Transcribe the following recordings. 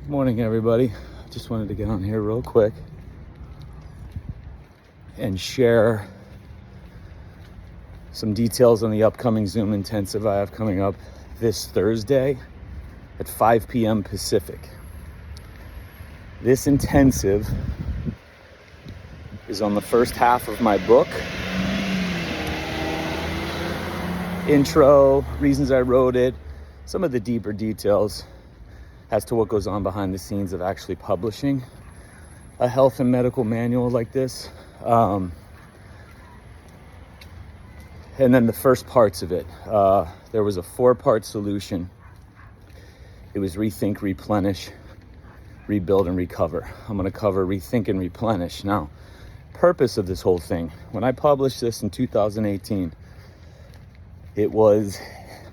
Morning, everybody. Just wanted to get on here real quick and share some details on the upcoming Zoom intensive I have coming up this Thursday at 5 p.m. Pacific. This intensive is on the first half of my book. Intro, reasons I wrote it, some of the deeper details as to what goes on behind the scenes of actually publishing a health and medical manual like this. And then the first parts of it, there was a 4-part solution. It was Rethink, Replenish, Rebuild, and Recover. I'm going to cover Rethink and Replenish. Now, purpose of this whole thing, when I published this in 2018, it was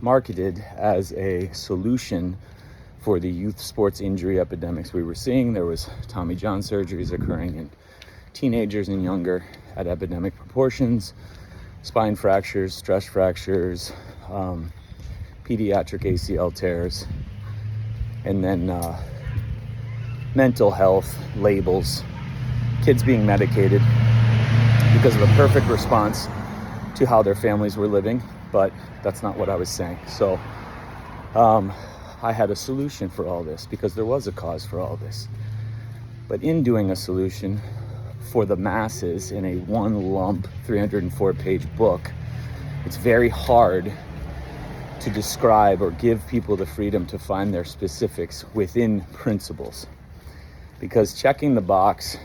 marketed as a solution for the youth sports injury epidemics we were seeing. There was Tommy John surgeries occurring in teenagers and younger at epidemic proportions, spine fractures, stress fractures, pediatric ACL tears, and then mental health labels, kids being medicated because of a perfect response to how their families were living, but that's not what I was saying. So I had a solution for all this because there was a cause for all this. But in doing a solution for the masses in a one lump 304-page book, it's very hard to describe or give people the freedom to find their specifics within principles. Because checking the box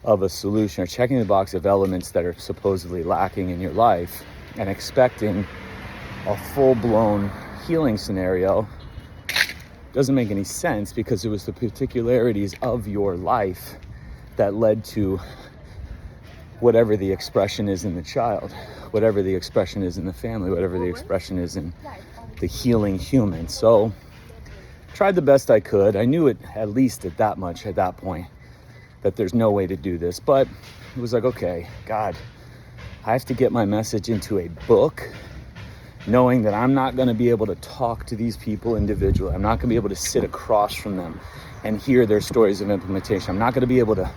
of a solution or checking the box of elements that are supposedly lacking in your life and expecting a full-blown healing scenario doesn't make any sense, because it was the particularities of your life that led to whatever the expression is in the child, whatever the expression is in the family, whatever the expression is in the healing human. So tried the best I could. I knew it at least at that much at that point that there's no way to do this, but it was like, okay, God, I have to get my message into a book, knowing that I'm not going to be able to talk to these people individually. I'm not going to be able to sit across from them and hear their stories of implementation. I'm not going to be able to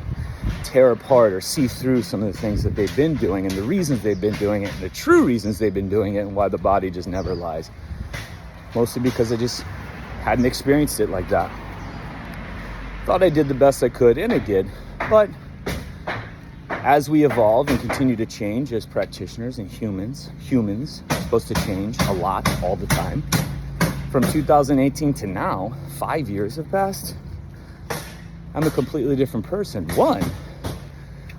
tear apart or see through some of the things that they've been doing and the reasons they've been doing it and the true reasons they've been doing it and why the body just never lies. Mostly because I just hadn't experienced it like that. Thought I did the best I could, and I did. But as we evolve and continue to change as practitioners and humans are supposed to change a lot all the time. From 2018 to now, 5 years have passed. I'm a completely different person. One,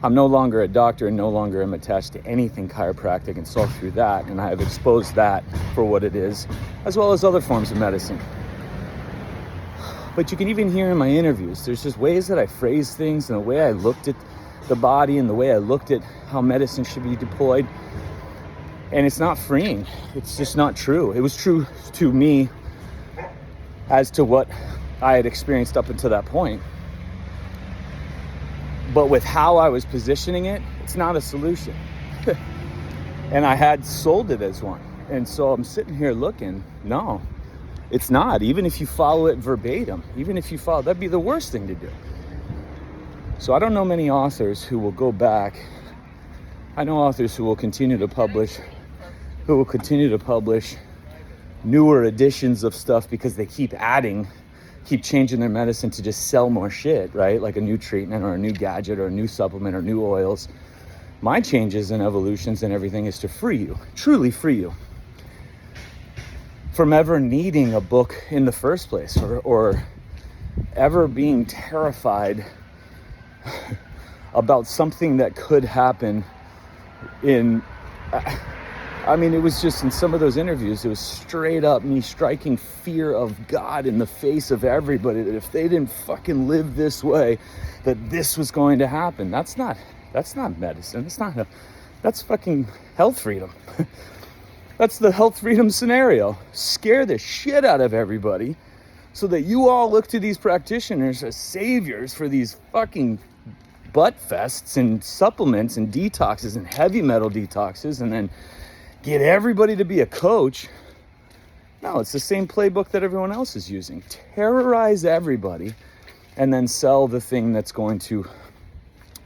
I'm no longer a doctor and no longer am attached to anything chiropractic and saw through that, and I have exposed that for what it is, as well as other forms of medicine. But you can even hear in my interviews, there's just ways that I phrase things and the way I looked at the body and the way I looked at how medicine should be deployed. And it's not freeing. It's just not true. It was true to me as to what I had experienced up until that point. But with how I was positioning it, it's not a solution. And I had sold it as one. And so I'm sitting here looking, no, it's not. Even if you follow it verbatim, that'd be the worst thing to do. So I don't know many authors who will go back. I know authors who will continue to publish newer editions of stuff because they keep changing their medicine to just sell more shit, right? Like a new treatment or a new gadget or a new supplement or new oils. My changes and evolutions and everything is to free you, truly free you from ever needing a book in the first place or ever being terrified about something that could happen it was just in some of those interviews, it was straight up me striking fear of God in the face of everybody, that if they didn't fucking live this way, that this was going to happen. That's not medicine. That's fucking health freedom. That's the health freedom scenario. Scare the shit out of everybody so that you all look to these practitioners as saviors for these fucking butt fests and supplements and detoxes and heavy metal detoxes, and then get everybody to be a coach No, it's the same playbook that everyone else is using. Terrorize everybody and then sell the thing that's going to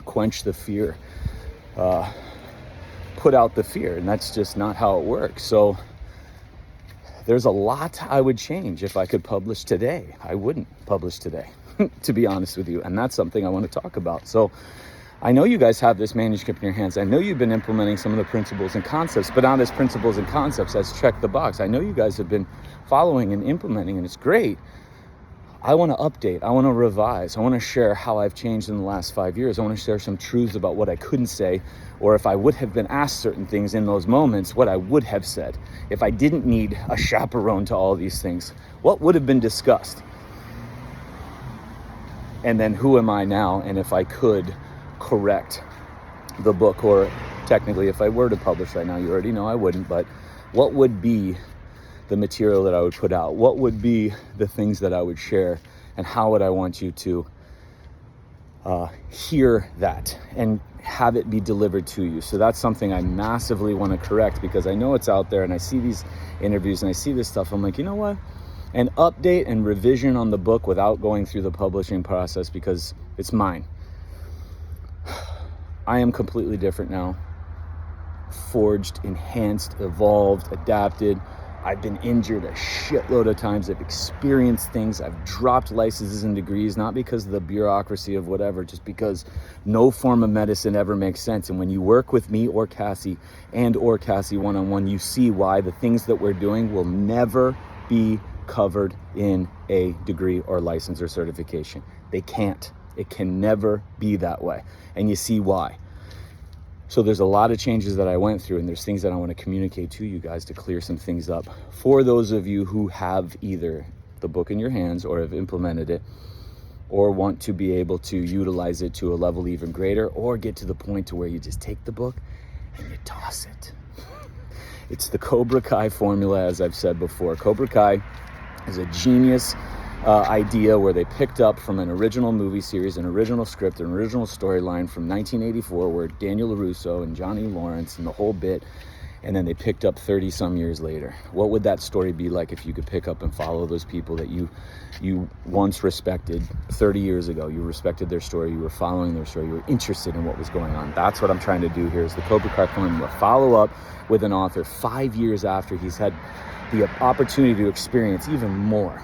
quench the fear, put out the fear. And that's just not how it works. So there's a lot I would change if I could publish today. I wouldn't publish today, to be honest with you. And that's something I want to talk about. So I know you guys have this manuscript in your hands. I know you've been implementing some of the principles and concepts, but not as principles and concepts as check the box. I know you guys have been following and implementing, and it's great. I want to update. I want to revise. I want to share how I've changed in the last 5 years. I want to share some truths about what I couldn't say, or if I would have been asked certain things in those moments, what I would have said. If I didn't need a chaperone to all these things, what would have been discussed? And then who am I now? And if I could correct the book, or technically if I were to publish right now, you already know I wouldn't, but what would be the material that I would put out? What would be the things that I would share? And how would I want you to hear that and have it be delivered to you? So that's something I massively want to correct, because I know it's out there and I see these interviews and I see this stuff. I'm like, you know what? An update and revision on the book without going through the publishing process, because it's mine. I am completely different now. Forged, enhanced, evolved, adapted. I've been injured a shitload of times. I've experienced things. I've dropped licenses and degrees, not because of the bureaucracy of whatever, just because no form of medicine ever makes sense. And when you work with me or Cassie one-on-one, you see why the things that we're doing will never be covered in a degree or license or certification. They can't. It can never be that way. And you see why. So there's a lot of changes that I went through, and there's things that I want to communicate to you guys to clear some things up. For those of you who have either the book in your hands or have implemented it, or want to be able to utilize it to a level even greater, or get to the point to where you just take the book and you toss it. It's the Cobra Kai formula, as I've said before. Cobra Kai is a genius idea where they picked up from an original movie series, an original script, an original storyline from 1984, where Daniel LaRusso and Johnny Lawrence and the whole bit, and then they picked up 30 some years later. What would that story be like if you could pick up and follow those people that you once respected 30 years ago? You respected their story, you were following their story, you were interested in what was going on. That's what I'm trying to do here, is the Cobra Kai formula. Follow up with an author 5 years after he's had the opportunity to experience even more,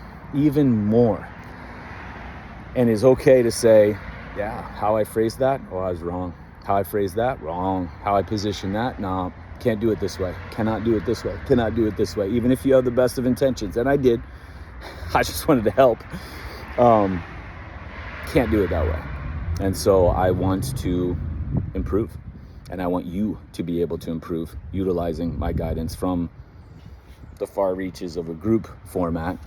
and is okay to say, yeah, how I phrased that, oh, I was wrong. How I phrased that, wrong. How I positioned that, no, can't do it this way. Cannot do it this way. Cannot do it this way. Even if you have the best of intentions, and I did. I just wanted to help. Can't do it that way. And so I want to improve, and I want you to be able to improve utilizing my guidance from the far reaches of a group format.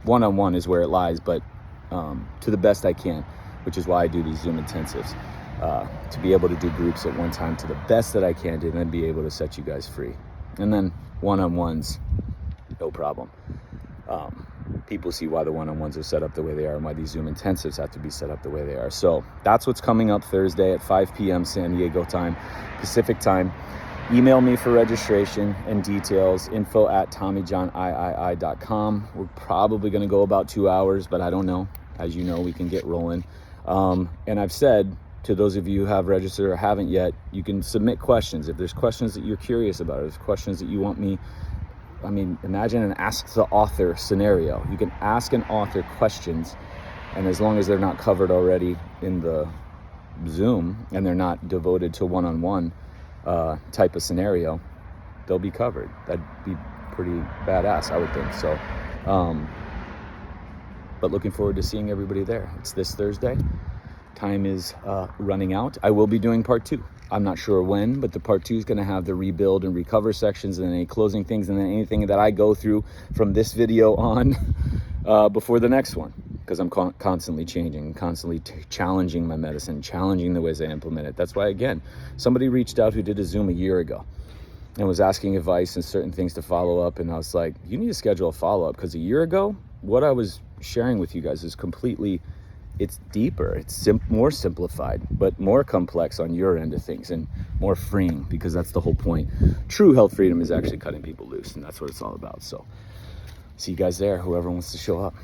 One-on-one is where it lies, but to the best I can, which is why I do these Zoom intensives, to be able to do groups at one time to the best that I can, and then be able to set you guys free. And then one-on-ones, no problem. People see why the one-on-ones are set up the way they are, and why these Zoom intensives have to be set up the way they are. So that's what's coming up Thursday at 5 p.m. San Diego time, Pacific time. Email me for registration and details, info@TommyJohnIII.com. We're probably going to go about 2 hours, but I don't know. As you know, we can get rolling. And I've said to those of you who have registered or haven't yet, you can submit questions. If there's questions that you're curious about, or there's questions that you want me, imagine an ask the author scenario. You can ask an author questions, and as long as they're not covered already in the Zoom and they're not devoted to one-on-one type of scenario, they'll be covered. That'd be pretty badass, I would think. So, but looking forward to seeing everybody there. It's this Thursday. Time is running out. I will be doing part 2. I'm not sure when, but the part 2 is going to have the rebuild and recover sections, and then any closing things, and then anything that I go through from this video on before the next one, because I'm constantly changing, constantly challenging my medicine, challenging the ways I implement it. That's why, again, somebody reached out who did a Zoom a year ago and was asking advice and certain things to follow up, and I was like, you need to schedule a follow-up, because a year ago, what I was sharing with you guys is completely, it's deeper, it's more simplified, but more complex on your end of things, and more freeing, because that's the whole point. True health freedom is actually cutting people loose, and that's what it's all about. So See you guys there, whoever wants to show up.